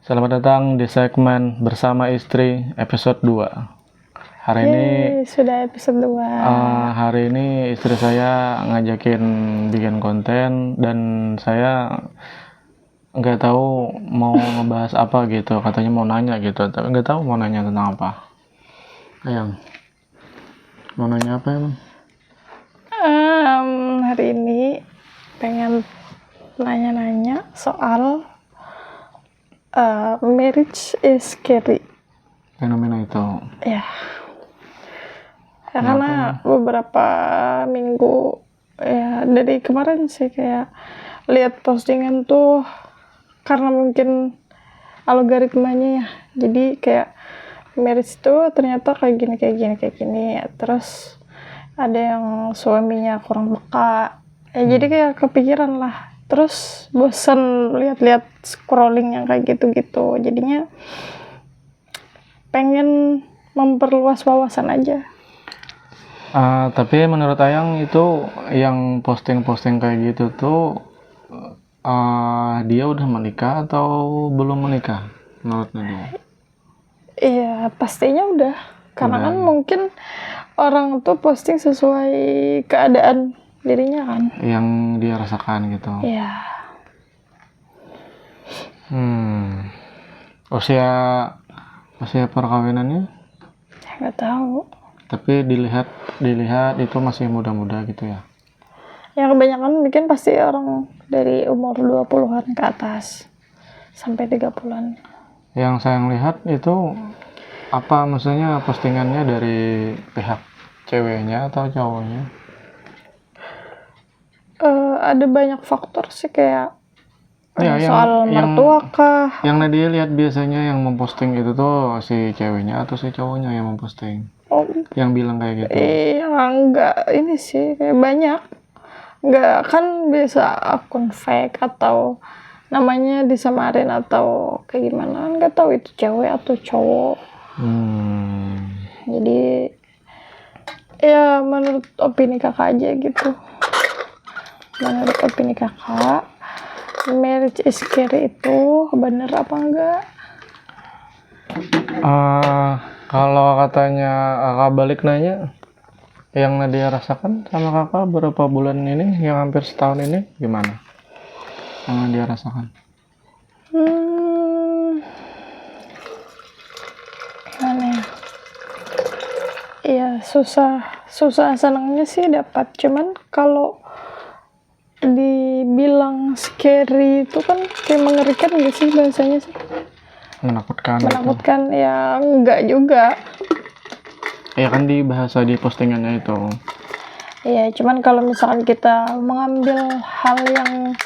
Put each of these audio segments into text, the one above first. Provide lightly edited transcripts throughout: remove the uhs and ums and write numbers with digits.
Selamat datang di segmen Bersama Istri episode 2. Hari ini sudah episode 2. Hari ini istri saya ngajakin bikin konten dan saya nggak tahu mau ngebahas apa gitu. Katanya mau nanya gitu, tapi nggak tahu mau nanya tentang apa. Ayang, mau nanya apa emang? Hari ini pengen nanya-nanya soal marriage is scary. Fenomena itu. Ya. Karena beberapa minggu ya dari kemarin sih kayak lihat postingan tuh karena mungkin algoritmanya ya. Jadi kayak marriage tuh ternyata kayak gini. Terus ada yang suaminya kurang peka. Jadi kayak kepikiran lah. Terus bosan lihat-lihat scrolling yang kayak gitu-gitu. Jadinya pengen memperluas wawasan aja. Tapi menurut Ayang itu yang posting-posting kayak gitu tuh dia udah menikah atau belum menikah menurut Nadia? Iya pastinya udah. Karena kan mungkin orang tuh posting sesuai keadaan dirinya kan. Yang dia rasakan gitu. Iya. Usia perkawinannya? Nggak tahu. Tapi dilihat itu masih muda-muda gitu ya. Yang kebanyakan bikin pasti orang dari umur 20-an ke atas sampai 30-an. Yang saya lihat itu apa maksudnya postingannya dari pihak ceweknya atau cowoknya? Ada banyak faktor sih kayak soal mertua kah. Yang Nadia lihat biasanya yang memposting itu tuh si ceweknya atau si cowoknya yang memposting? Yang bilang kayak gitu. Enggak, ini sih kayak banyak. Enggak, kan biasa akun fake atau namanya disamarin atau kayak gimana, enggak tahu itu cewek atau cowok. Jadi ya menurut opini kakak aja gitu. Menurut opini kakak, marriage is scary itu bener apa enggak? Kalau katanya kakak balik nanya, yang Nadia rasakan sama kakak berapa bulan ini, yang hampir setahun ini gimana? Yang Nadia rasakan? Gimana ya? Iya susah senangnya sih dapat. Cuman kalau dibilang scary itu kan kayak mengerikan gak sih bahasanya sih? Menakutkan gitu. Ya enggak juga. Ya kan di bahasa di postingannya itu. Iya, cuman kalau misalkan kita mengambil hal yang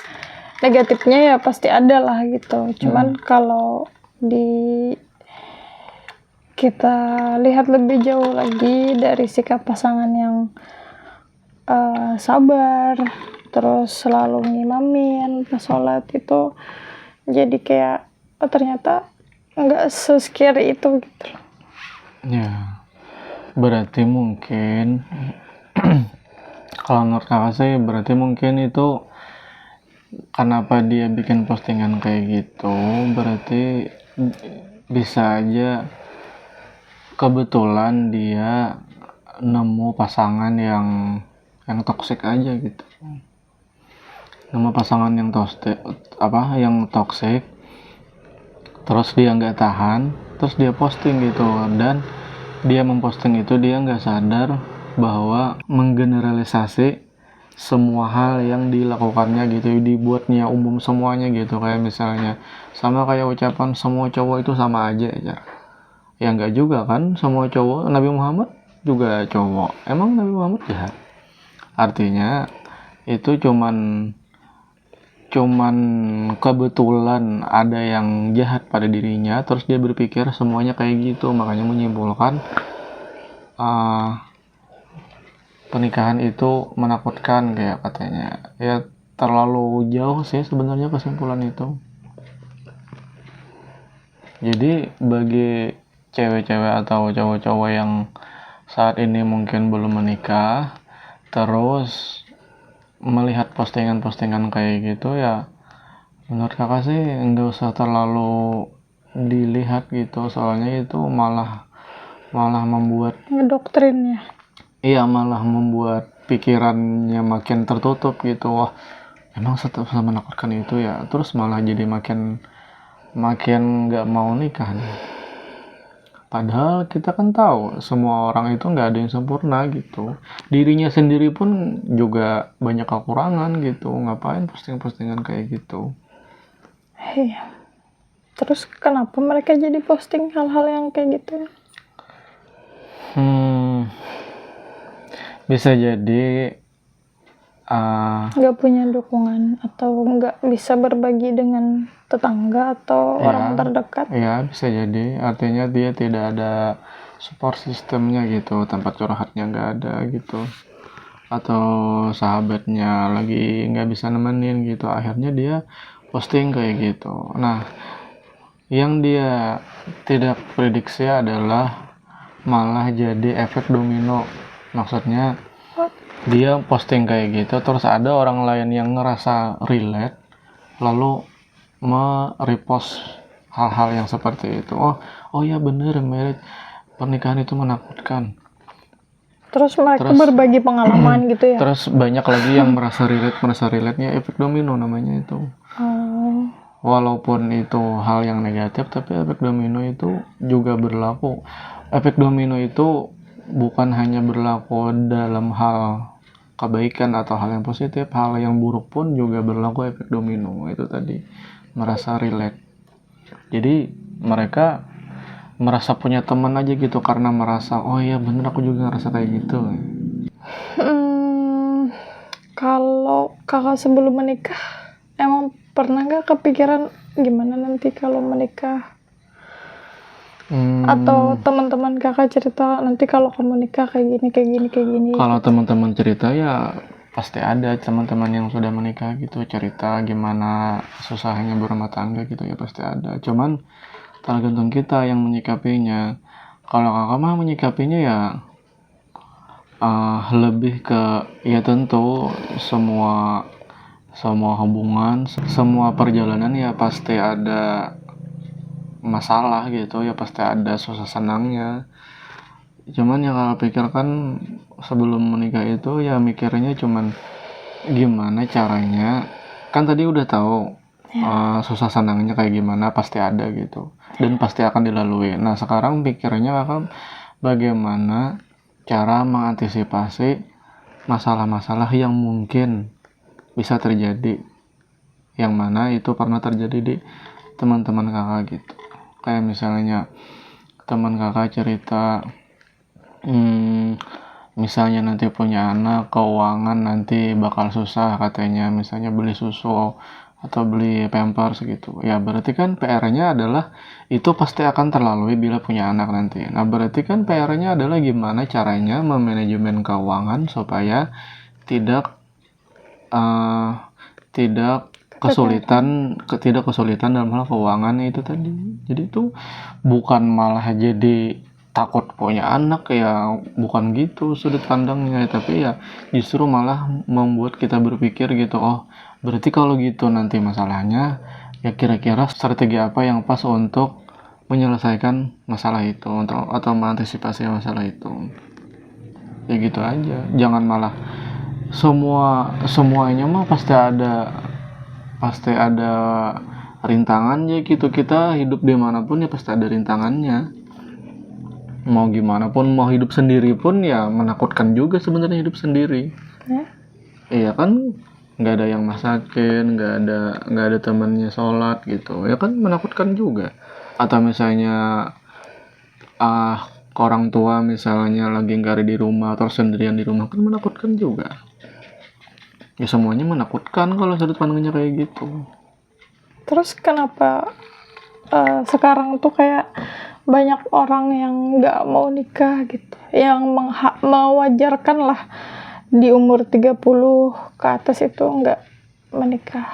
negatifnya ya pasti ada lah gitu. Cuman kalau kita lihat lebih jauh lagi dari sikap pasangan yang sabar, terus selalu ngimamin pas sholat itu, jadi kayak ternyata nggak se-scary itu gitu. Ya, berarti mungkin kalau menurut kakak sih berarti mungkin itu kenapa dia bikin postingan kayak gitu, berarti bisa aja kebetulan dia nemu pasangan yang toksik aja gitu. Nemu pasangan yang toksik, terus dia nggak tahan, terus dia posting gitu, dan dia memposting itu dia nggak sadar bahwa menggeneralisasi semua hal yang dilakukannya gitu, dibuatnya umum semuanya gitu. Kayak misalnya sama kayak ucapan semua cowok itu sama aja ya. Ya nggak juga kan, semua cowok, Nabi Muhammad juga cowok, emang Nabi Muhammad jahat? Artinya itu cuman kebetulan ada yang jahat pada dirinya, terus dia berpikir semuanya kayak gitu, makanya menyimpulkan pernikahan itu menakutkan kayak katanya. Ya terlalu jauh sih sebenarnya kesimpulan itu. Jadi bagi cewek-cewek atau cowok-cowok yang saat ini mungkin belum menikah, terus melihat postingan-postingan kayak gitu, ya menurut kakak sih nggak usah terlalu dilihat gitu, soalnya itu malah membuat Ngedoktrin ya. iya malah membuat pikirannya makin tertutup gitu. Wah, emang menakutkan itu ya, terus malah jadi makin nggak mau nikah nih. Padahal kita kan tahu semua orang itu nggak ada yang sempurna gitu. Dirinya sendiri pun juga banyak kekurangan gitu. Ngapain posting-postingan kayak gitu? Iya. Terus kenapa mereka jadi posting hal-hal yang kayak gitu? Bisa jadi Nggak punya dukungan atau nggak bisa berbagi dengan tetangga atau orang terdekat. ya bisa jadi. Artinya dia tidak ada support sistemnya gitu, tempat curhatnya nggak ada gitu, atau sahabatnya lagi nggak bisa nemenin gitu, akhirnya dia posting kayak gitu. Nah, yang dia tidak prediksi adalah malah jadi efek domino. Maksudnya dia posting kayak gitu, terus ada orang lain yang ngerasa relate, lalu merepost hal-hal yang seperti itu. Oh ya bener, pernikahan itu menakutkan. Terus mereka berbagi pengalaman gitu ya. Terus banyak lagi yang merasa relate-nya, efek domino namanya itu. Walaupun itu hal yang negatif, tapi efek domino itu juga berlaku. Efek domino itu bukan hanya berlaku dalam hal kebaikan atau hal yang positif, hal yang buruk pun juga berlaku efek domino. Itu tadi, merasa relate. Jadi mereka merasa punya teman aja gitu, karena merasa oh iya bener aku juga ngerasa kayak gitu. Kalau kakak sebelum menikah emang pernah nggak kepikiran gimana nanti kalau menikah? Atau teman-teman kakak cerita nanti kalau kamu nikah kayak gini. Kalau teman-teman cerita ya pasti ada teman-teman yang sudah menikah gitu cerita gimana susahnya berumah tangga gitu, ya pasti ada. Cuman tergantung kita yang menyikapinya. Kalau kakak mah menyikapinya ya lebih ke ya tentu semua hubungan, semua perjalanan ya pasti ada masalah gitu, ya pasti ada susah senangnya. Cuman yang kakak pikirkan sebelum menikah itu ya mikirnya cuman gimana caranya, kan tadi udah tahu susah senangnya kayak gimana pasti ada gitu dan pasti akan dilalui. Nah sekarang pikirnya kakak bagaimana cara mengantisipasi masalah-masalah yang mungkin bisa terjadi, yang mana itu pernah terjadi di teman-teman kakak gitu. Kayak misalnya teman kakak cerita misalnya nanti punya anak, keuangan nanti bakal susah katanya, misalnya beli susu atau beli pampers gitu. Ya berarti kan PR-nya adalah itu pasti akan terlalui bila punya anak nanti. Nah berarti kan PR-nya adalah gimana caranya memanajemen keuangan supaya tidak kesulitan dalam hal keuangan itu tadi. Jadi itu bukan malah jadi takut punya anak ya, bukan gitu sudut pandangnya, tapi ya justru malah membuat kita berpikir gitu, oh berarti kalau gitu nanti masalahnya ya kira-kira strategi apa yang pas untuk menyelesaikan masalah itu atau mengantisipasi masalah itu. Ya gitu aja, jangan malah semuanya mah pasti ada rintangannya gitu. Kita hidup dimanapun ya pasti ada rintangannya. Mau gimana pun, mau hidup sendiri pun ya menakutkan juga sebenarnya hidup sendiri. Iya kan, nggak ada yang masakin, nggak ada temannya sholat gitu. Ya kan menakutkan juga. Atau misalnya orang tua misalnya lagi nggak ada di rumah atau sendirian di rumah, kan menakutkan juga. Ya semuanya menakutkan kalau sudut pandangnya kayak gitu. Terus kenapa sekarang tuh kayak banyak orang yang nggak mau nikah gitu, yang mewajarkan lah di umur 30 ke atas itu nggak menikah.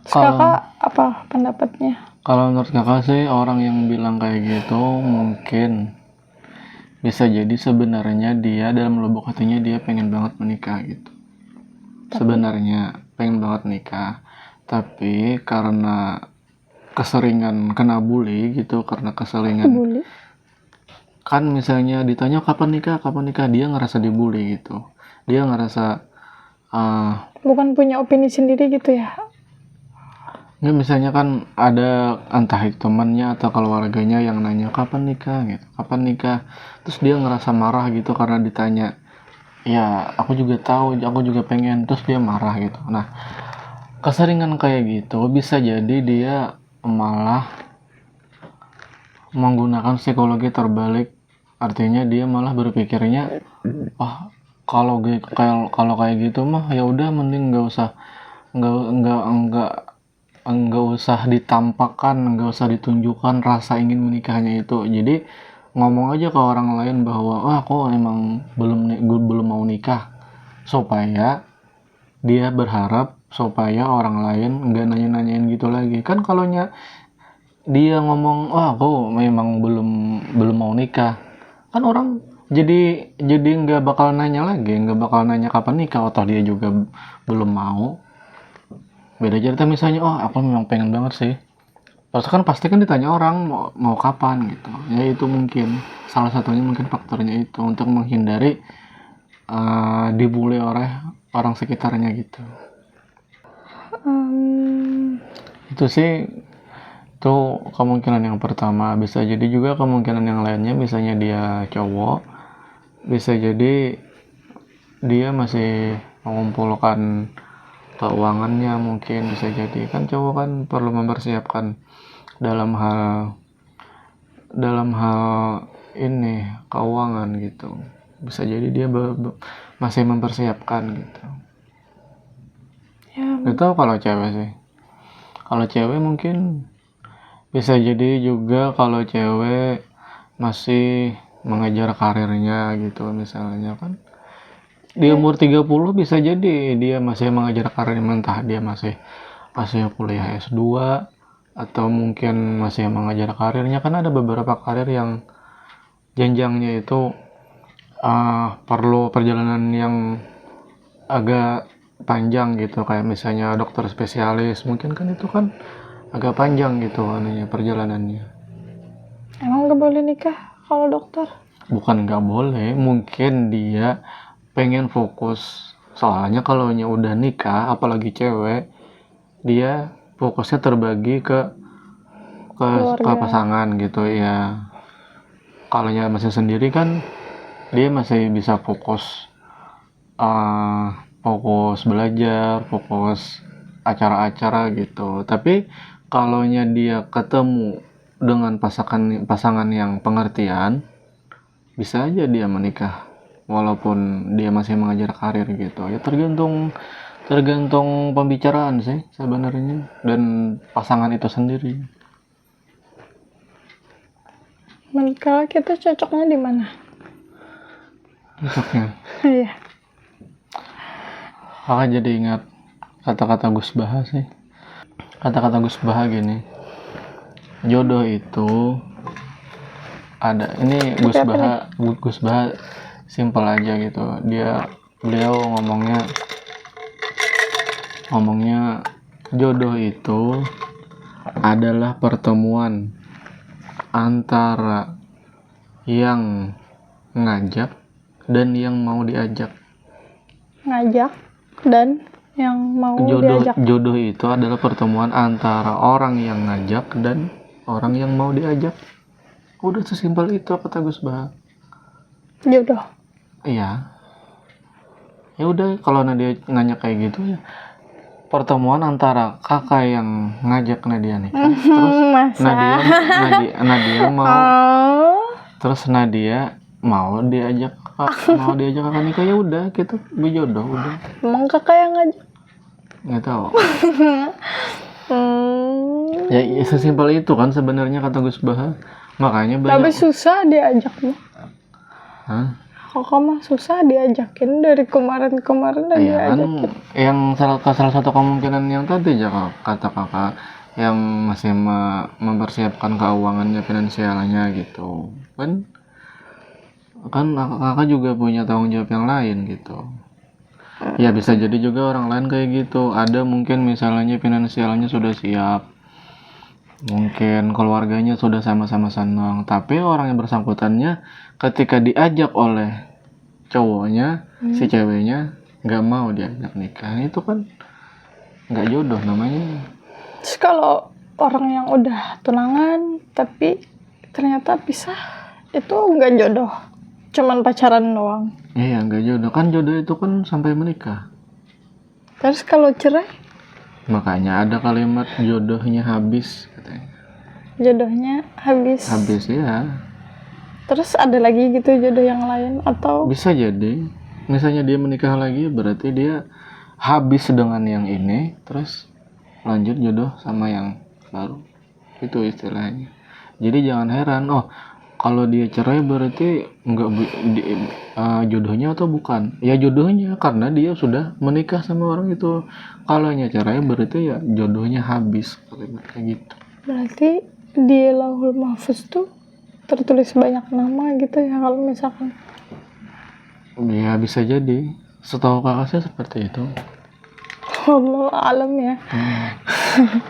Terus kakak apa pendapatnya? Kalau menurut kakak sih, orang yang bilang kayak gitu mungkin bisa jadi sebenarnya dia dalam lubuk hatinya dia pengen banget menikah gitu. Sebenarnya pengen banget nikah, tapi karena keseringan kena bully gitu, karena keseringan Bully. kan misalnya ditanya kapan nikah, dia ngerasa dibully gitu, dia ngerasa Bukan punya opini sendiri gitu ya. ya misalnya kan ada entah itu temannya atau keluarganya yang nanya kapan nikah gitu, kapan nikah, terus dia ngerasa marah gitu karena ditanya. Ya aku juga tahu, aku juga pengen, terus dia marah gitu. Nah, keseringan kayak gitu bisa jadi dia malah menggunakan psikologi terbalik, artinya dia malah berpikirnya, kalau kayak gitu mah ya udah mending nggak usah ditampakkan, nggak usah ditunjukkan rasa ingin menikahnya itu. Jadi ngomong aja ke orang lain bahwa aku emang belum mau nikah, supaya dia berharap supaya orang lain nggak nanya-nanyain gitu lagi. Kan kalau dia ngomong aku memang belum mau nikah, kan orang jadi nggak bakal nanya lagi, nggak bakal nanya kapan nikah, atau dia juga belum mau. Beda cerita misalnya, aku memang pengen banget sih. Terus kan pasti kan ditanya orang mau kapan gitu. Ya itu mungkin salah satunya, mungkin faktornya itu untuk menghindari dibully oleh orang sekitarnya gitu. Itu sih tuh kemungkinan yang pertama. Bisa jadi juga kemungkinan yang lainnya, misalnya dia cowok, bisa jadi dia masih mengumpulkan keuangannya, mungkin bisa jadi. Kan cowok kan perlu mempersiapkan dalam hal ini keuangan gitu. Bisa jadi dia masih mempersiapkan gitu. Ya, Itu kalau cewek sih. Kalau cewek mungkin bisa jadi juga, kalau cewek masih mengejar karirnya gitu misalnya kan. Di umur 30 bisa jadi dia masih mengejar karirnya, entah dia masih kuliah S2 atau mungkin masih mengejar karirnya. Kan ada beberapa karir yang jenjangnya itu perlu perjalanan yang agak panjang gitu, kayak misalnya dokter spesialis, mungkin kan itu kan agak panjang gitu anunya perjalanannya. emang gak boleh nikah kalau dokter? Bukan nggak boleh, mungkin dia pengen fokus, soalnya kalau udah nikah apalagi cewek, dia fokusnya terbagi ke Keluarga. pasangan gitu ya. Kalau masih sendiri kan dia masih bisa fokus belajar, fokus acara-acara gitu. Tapi kalau dia ketemu dengan pasangan yang pengertian, bisa aja dia menikah walaupun dia masih mengejar karir gitu. Ya tergantung pembicaraan sih sebenarnya, dan pasangan itu sendiri. Menurut kalian kita cocoknya di mana? Cocoknya. Iya. Kakak jadi ingat kata-kata Gus Baha sih. Kata-kata Gus Baha gini, jodoh itu ada. Ini Gus Baha simpel aja gitu. Beliau ngomongnya jodoh itu adalah pertemuan antara yang ngajak dan yang mau diajak. Ngajak dan yang mau diajak. Jodoh itu adalah pertemuan antara orang yang ngajak dan orang yang mau diajak. Udah sesimpel itu kata Gus Baha. Jodoh. Iya. Ya udah, kalau Nadia nanya kayak gitu ya, pertemuan antara kakak yang ngajak Nadia nikah, terus Nadia mau, terus Nadia mau diajak kakak nikah, ya udah gitu, berjodoh udah. Emang kakak yang ngajak? Nggak tahu. Ya sesimpel itu kan sebenarnya kata Gus Baha. Makanya Tapi susah diajaknya. Hah? Kakak mah susah diajakin dari kemarin udah diajakin. Kan yang salah satu kemungkinan yang tadi ya kata kakak, yang masih mempersiapkan keuangannya, finansialnya gitu kan kakak juga punya tanggung jawab yang lain gitu. Ya bisa jadi juga orang lain kayak gitu, ada mungkin misalnya finansialnya sudah siap, mungkin keluarganya sudah sama-sama senang, tapi orang yang bersangkutannya ketika diajak oleh cowoknya, si ceweknya nggak mau diajak nikah, itu kan nggak jodoh namanya. Terus kalau orang yang udah tunangan tapi ternyata pisah, itu nggak jodoh, cuman pacaran doang. Iya, nggak jodoh, kan jodoh itu kan sampai menikah. Terus kalau cerai, Makanya ada kalimat jodohnya habis katanya. jodohnya habis. Habis ya, Terus ada lagi gitu jodoh yang lain atau bisa jadi misalnya dia menikah lagi berarti dia habis dengan yang ini, terus lanjut jodoh sama yang baru, itu istilahnya. Jadi jangan heran, oh kalau dia cerai berarti nggak jodohnya atau bukan. Ya jodohnya karena dia sudah menikah sama orang itu. Kalau cerai berarti ya jodohnya habis, kalimat kayak gitu. berarti di Lauhul Mahfuz tuh tertulis banyak nama gitu ya kalau misalkan. Ya bisa jadi, setahu kakak sih seperti itu. Wallahu alam ya.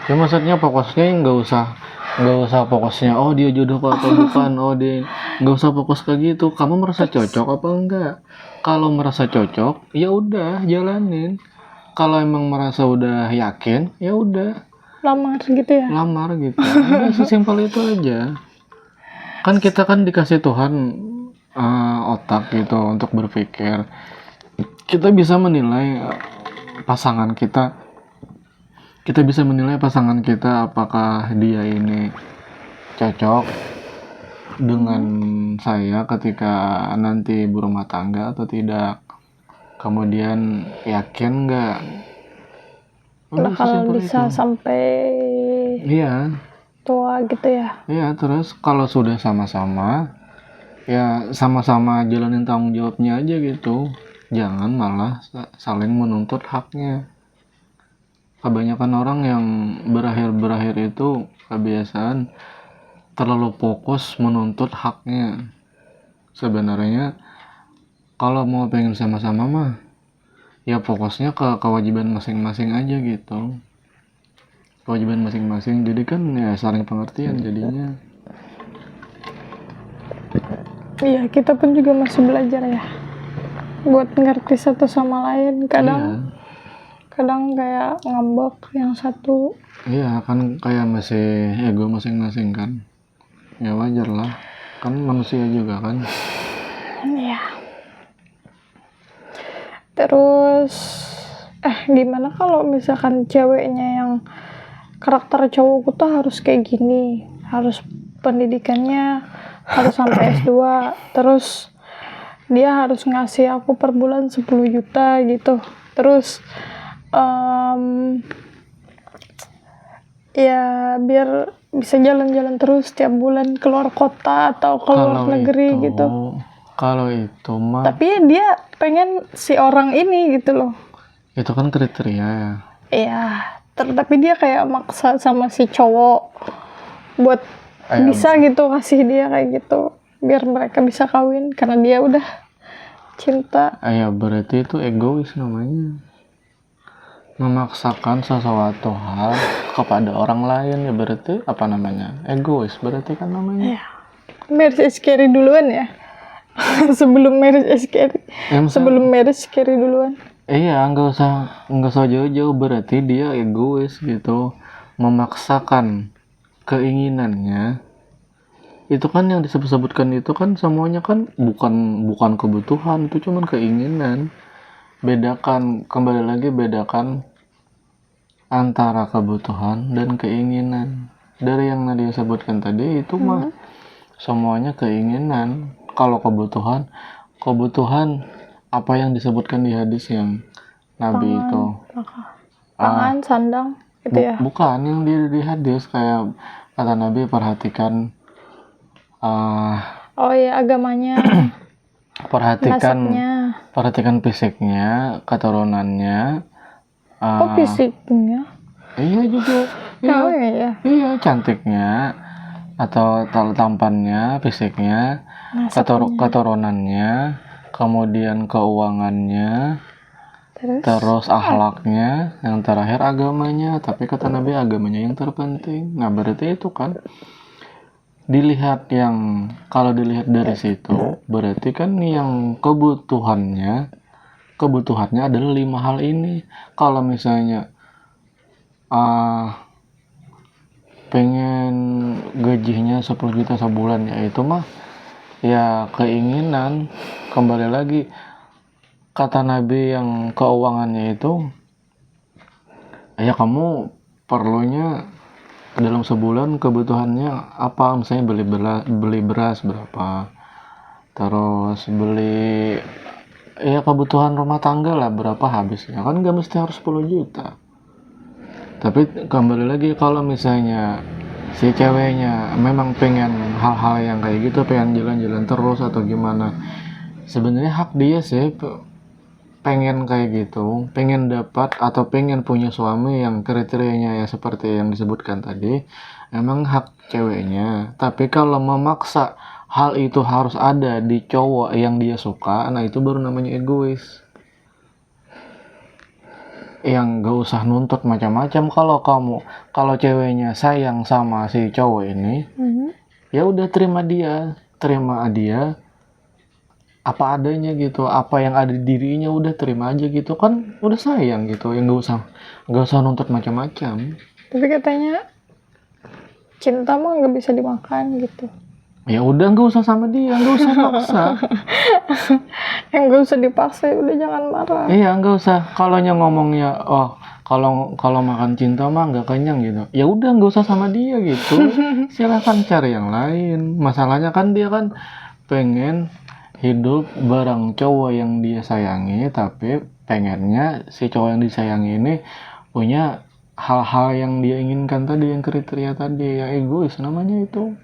Ya maksudnya fokusnya nggak usah fokusnya oh dia jodoh atau bukan, oh dia nggak usah fokus kayak gitu. Kamu merasa cocok apa enggak? Kalau merasa cocok ya udah jalanin. Kalau emang merasa udah yakin ya udah Lamar gitu ya. lamar gitu. Udah sesimpel itu aja. Kan kita kan dikasih Tuhan otak gitu untuk berpikir. Kita bisa menilai pasangan kita. Kita bisa menilai pasangan kita apakah dia ini cocok dengan saya ketika nanti berumah tangga atau tidak. Kemudian yakin nggak? Udah Bakal sesimpel bisa itu. sampai Iya, tua gitu ya. iya. Terus kalau sudah sama-sama, ya sama-sama jalanin tanggung jawabnya aja gitu. Jangan malah saling menuntut haknya. Kebanyakan orang yang berakhir itu kebiasaan terlalu fokus menuntut haknya. Sebenarnya kalau mau pengen sama-sama mah ya fokusnya ke kewajiban masing-masing aja gitu. Kewajiban masing-masing, jadi kan ya saling pengertian jadinya. Iya, kita pun juga masih belajar ya buat ngerti satu sama lain. Kadang kayak ngambek yang satu. Iya kan kayak masih ego masing-masing kan. Ya wajar lah, kan manusia juga kan. Iya. Terus gimana kalau misalkan ceweknya yang karakter cowokku tuh harus kayak gini, harus pendidikannya harus sampai S2, terus dia harus ngasih aku per bulan 10 juta gitu, terus ya biar bisa jalan-jalan terus tiap bulan keluar kota atau keluar negeri gitu. Kalau itu mah Tapi dia pengen si orang ini gitu loh. itu kan kriteria ya. Iya, tapi dia kayak maksa sama si cowok buat bisa gitu kasih dia kayak gitu biar mereka bisa kawin karena dia udah cinta. Ya berarti itu egois namanya. Memaksakan sesuatu hal kepada orang lain ya berarti apa namanya? Egois berarti kan namanya. Iya. Marriage is scary duluan ya. Sebelum marriage is scary. Sebelum marriage scary duluan. Iya, nggak usah jauh-jauh, berarti dia egois gitu, memaksakan keinginannya. Itu kan yang disebutkan itu kan semuanya kan bukan kebutuhan, itu cuman keinginan. Bedakan antara kebutuhan dan keinginan. Dari yang Nadia sebutkan tadi itu mah semuanya keinginan. Kalau kebutuhan apa yang disebutkan di hadis yang Nabi itu pangan, sandang gitu ya. Bukan yang di hadis kayak kata Nabi perhatikan oh ya agamanya, perhatikan fisiknya, keturunannya. Kok fisiknya? Iya juga. Iya cantiknya atau tampannya, fisiknya, keturunannya, kemudian keuangannya, terus akhlaknya, yang terakhir agamanya. Tapi kata Nabi agamanya yang terpenting. Nah berarti itu kan kalau dilihat dari situ berarti kan yang kebutuhannya adalah 5 hal ini. Kalau misalnya pengen gajinya 10 juta sebulan, ya itu mah ya keinginan. Kembali lagi kata Nabi yang keuangannya itu, ya kamu perlunya dalam sebulan kebutuhannya apa, misalnya beli beras berapa, terus beli ya kebutuhan rumah tangga lah berapa habisnya, kan gak mesti harus 10 juta. Tapi kembali lagi kalau misalnya si ceweknya memang pengen hal-hal yang kayak gitu, pengen jalan-jalan terus atau gimana, sebenarnya hak dia sih pengen kayak gitu, pengen dapat atau pengen punya suami yang kriterianya ya seperti yang disebutkan tadi, emang hak ceweknya. Tapi kalau memaksa hal itu harus ada di cowok yang dia suka, nah itu baru namanya egois. Yang gak usah nuntut macam-macam. Kalau ceweknya sayang sama si cowok ini, ya udah terima dia apa adanya gitu, apa yang ada di dirinya udah terima aja gitu, kan udah sayang gitu, yang gak usah nuntut macam-macam. Tapi katanya cinta mah nggak bisa dimakan gitu. Ya udah gak usah sama dia, gak usah paksa. Yang nggak usah dipaksa, udah jangan marah. Iya, gak usah. Kalau ngomongnya kalau makan cinta mah nggak kenyang gitu, ya udah gak usah sama dia gitu. Silahkan cari yang lain. Masalahnya kan dia kan pengen hidup bareng cowok yang dia sayangi, tapi pengennya si cowok yang disayangi ini punya hal-hal yang dia inginkan tadi, yang kriteria tadi. Ya egois namanya itu.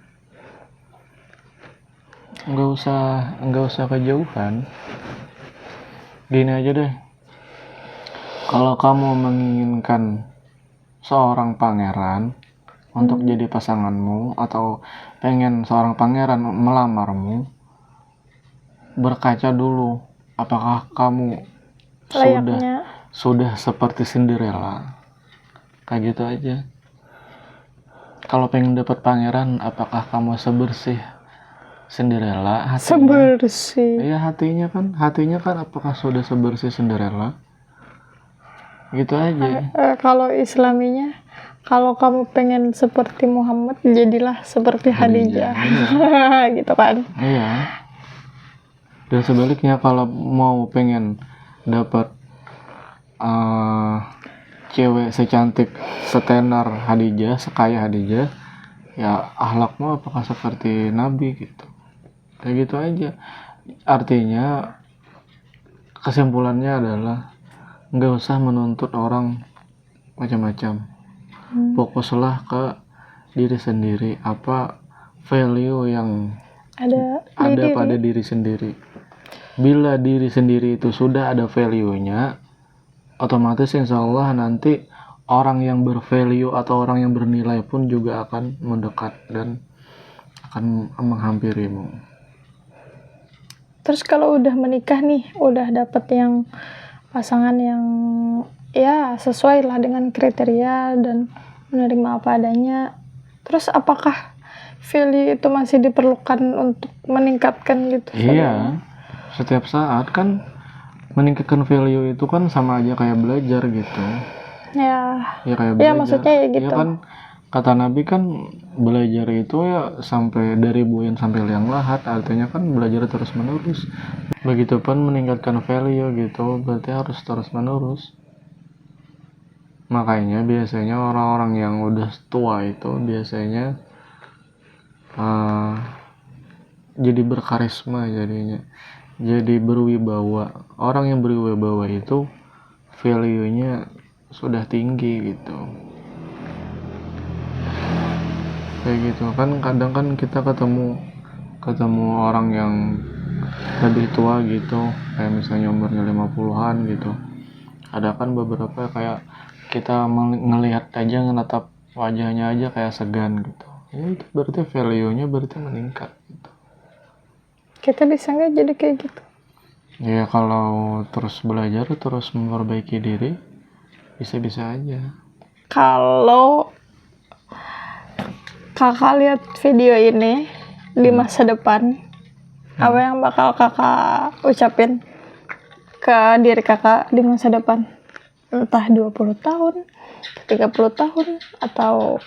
Nggak usah kejauhan. Gini aja deh, kalau kamu menginginkan seorang pangeran untuk jadi pasanganmu, atau pengen seorang pangeran melamarmu, berkaca dulu apakah kamu sudah seperti Cinderella, kayak gitu aja. Kalau pengen dapat pangeran, apakah kamu sebersih Cinderella hatinya? Iya, hatinya kan apakah sudah sebersih Cinderella? Gitu aja. Kalau Islaminya, kalau kamu pengen seperti Muhammad, jadilah seperti Khadijah. Gitu kan. Iya. Dan sebaliknya, kalau mau pengen dapat cewek secantik, setenar Khadijah, sekaya Khadijah, ya akhlakmu apakah seperti Nabi gitu. Kayak gitu aja. Artinya kesimpulannya adalah nggak usah menuntut orang macam-macam. Fokuslah ke diri sendiri, apa value yang ada pada diri sendiri. Bila diri sendiri itu sudah ada value-nya, otomatis insya Allah nanti orang yang bervalue atau orang yang bernilai pun juga akan mendekat dan akan menghampirimu. Terus kalau udah menikah nih, udah dapet yang pasangan yang ya sesuai lah dengan kriteria dan menerima apa adanya, terus apakah value itu masih diperlukan untuk meningkatkan gitu? Iya, setiap saat kan meningkatkan value itu kan sama aja kayak belajar gitu. Ya Kayak belajar. Maksudnya ya gitu. Ya kan, kata Nabi kan belajar itu ya sampai dari buin sampai liang lahat, artinya kan belajar terus menerus. Begitupun meningkatkan value gitu, berarti harus terus menerus. Makanya biasanya orang-orang yang udah tua itu biasanya jadi berkarisma, jadi berwibawa. Orang yang berwibawa itu value-nya sudah tinggi gitu. Kayak gitu kan, kadang kan kita ketemu orang yang lebih tua gitu, kayak misalnya umurnya 50-an gitu. Ada kan beberapa kayak kita ngelihat aja, ngenatap wajahnya aja kayak segan gitu. Ya itu berarti value-nya berarti meningkat gitu. Kita bisa nggak jadi kayak gitu? Ya kalau terus belajar, terus memperbaiki diri, bisa-bisa aja. Kalau kakak lihat video ini di masa depan, apa yang bakal kakak ucapin ke diri kakak di masa depan? Entah 20 tahun, 30 tahun, atau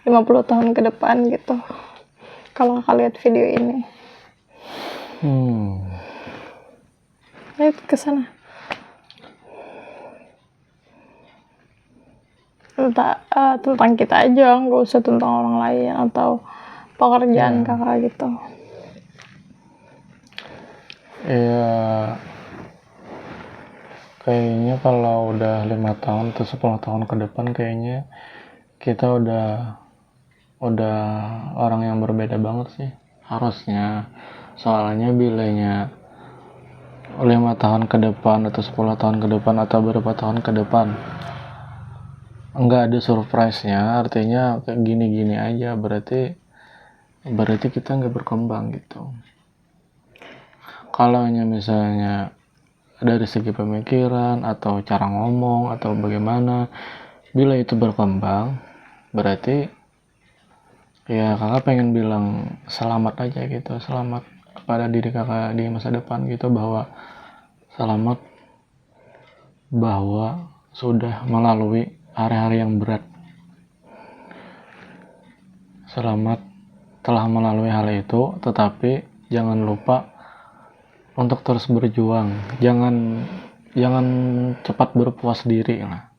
50 tahun ke depan gitu. Kalau kakak lihat video ini. Lihat ke sana. Tentang kita aja, nggak usah tentang orang lain atau pekerjaan kakak gitu. Ya kayaknya kalau udah 5 tahun atau 10 tahun ke depan kayaknya kita udah orang yang berbeda banget sih harusnya. Soalnya bilanya 5 tahun ke depan atau 10 tahun ke depan atau beberapa tahun ke depan nggak ada surprise-nya, artinya kayak gini-gini aja, berarti kita nggak berkembang gitu. Kalau misalnya dari segi pemikiran atau cara ngomong atau bagaimana, bila itu berkembang, berarti ya kakak pengen bilang selamat aja gitu, selamat kepada diri kakak di masa depan gitu, bahwa selamat bahwa sudah melalui hari-hari yang berat, selamat telah melalui hal itu, tetapi jangan lupa untuk terus berjuang, jangan cepat berpuas diri lah,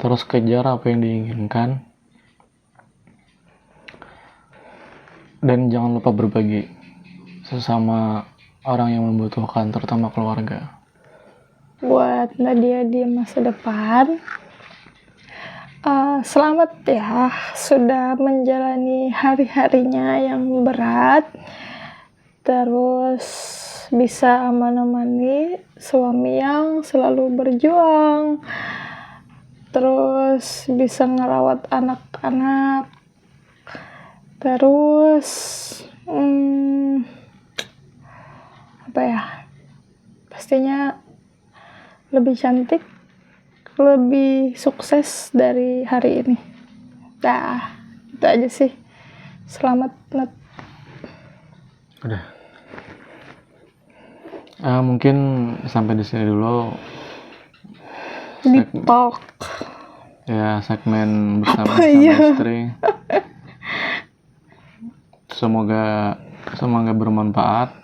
terus kejar apa yang diinginkan, dan jangan lupa berbagi sesama orang yang membutuhkan, terutama keluarga. Buat Nadia di masa depan, selamat ya sudah menjalani hari-harinya yang berat, terus bisa menemani suami yang selalu berjuang, terus bisa ngerawat anak-anak, terus apa ya, pastinya lebih cantik, lebih sukses dari hari ini. Dah, itu aja sih. Selamat, Nat. Udah. Mungkin sampai di sini dulu. Deep talk. Ya, segmen bersama istri. Semoga bermanfaat.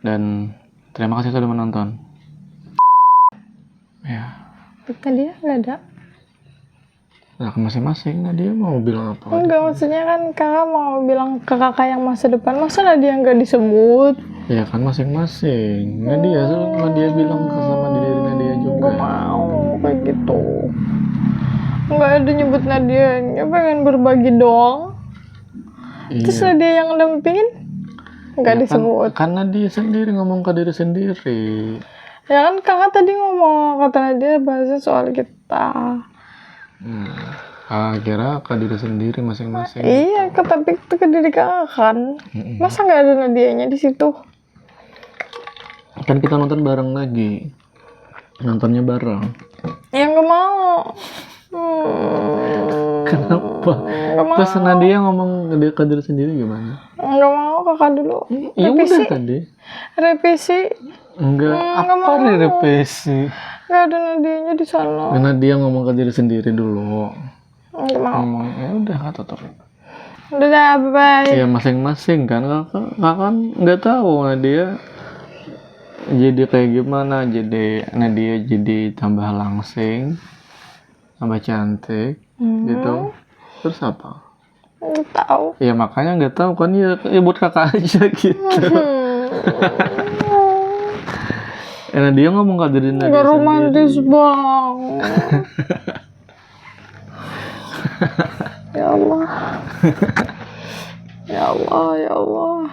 Dan terima kasih sudah menonton. Ya. Tadi nggak ada. Nah, ke masing-masing Nadia mau bilang apa? Enggak, maksudnya kan kakak mau bilang ke kakak yang masa depan, masa Nadia nggak disebut? Ya kan masing-masing. Nadia bilang sama diri Nadia juga. Gak mau kayak gitu. Nggak ada nyebut Nadia, dia pengen berbagi doang. Iya. Terus Nadia yang dampingin nggak Ya disebut. Kan Nadia sendiri ngomong ke diri sendiri. Ya kan kakak tadi ngomong, kata Nadia bahasnya soal kita. Kira ke diri sendiri masing-masing. Iya, tapi itu ke diri kakak kan. Masa nggak ada Nadianya di situ? Kan kita nonton bareng lagi. Nontonnya bareng. Ya nggak mau. Kenapa? Nggak mau. Terus Nadia ngomong ke diri sendiri gimana? Nggak mau, kakak dulu. Ya Revisi. udah tadi. Revisi. Enggak, nggak apa nih revisi? Nggak ada Nadianya di sana. Karena dia ngomong ke diri sendiri dulu. Nggak mau. Ngomong, ya udah kata tuh. Udah dah, bye. Ya masing-masing kan, kakak nggak tahu Nadia jadi kayak gimana, jadi Nadia jadi tambah langsing, tambah cantik, gitu. Terus apa? Nggak tahu. Ya makanya nggak tahu kan, ya buat kakak aja gitu. Nadia ngomong ke diri Nadia Nggak romantis sendiri. bang. Ya Allah. Ya Allah, ya Allah.